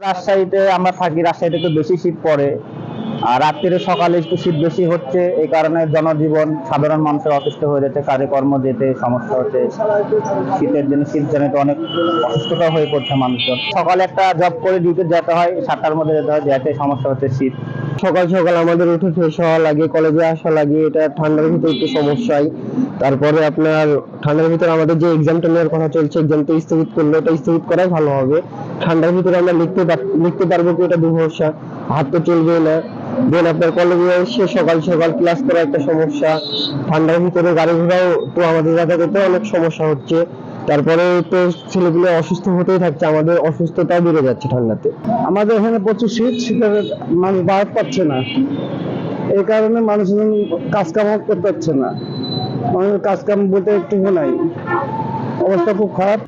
রাজশাহীতে আমরা থাকি, রাজশাহীতে একটু বেশি শীত পড়ে। আর রাত্রিরে সকালে একটু শীত বেশি হচ্ছে, এই কারণে জনজীবন সাধারণ মানুষের অসুস্থ হয়ে যাচ্ছে, কাজে কর্ম যেতে সমস্যা হচ্ছে। শীতের জন্য শীতজনিত অনেক অসুস্থতা হয়ে পড়ছে মানুষজন। সকালে একটা জব করে ডিউটি যেতে হয়, 7টার মধ্যে যেতে হয়, যেতে সমস্যা হচ্ছে শীত। সকাল সকাল আমাদের উঠে ফ্রেশ হওয়া লাগে, কলেজে আসা লাগে, এটা ঠান্ডার ভিতরে একটু সমস্যাই। তারপরে আপনার ঠান্ডার ভিতরে আমাদের যে এক্সামটা নেওয়ার কথা চলছে, এক্সামটা স্থগিত করলে ওটা স্থগিত করাই ভালো হবে। ঠান্ডার ভিতরে আমরা লিখতে পারবো কি, এটা দুর্ভরসা, হাত তো চলবে না। দেন আপনার কলেজে এসে সকাল সকাল ক্লাস করা একটা সমস্যা, ঠান্ডার ভিতরে গাড়ি ঘোড়াও তো আমাদের যাতায়াতে অনেক সমস্যা হচ্ছে। তারপরে তো ছেলেগুলো অসুস্থ হতেই থাকছে, আমাদের অসুস্থতাও বেড়ে যাচ্ছে ঠান্ডাতে। আমাদের এখানে প্রচুর শীত, শীতের মানুষ বাইরে পাচ্ছে না, এই কারণে মানুষজন কাজ কাম করতে পারছে না। মানুষের কাজ কাম বলতে একটু নাই, অবস্থা খুব খারাপ।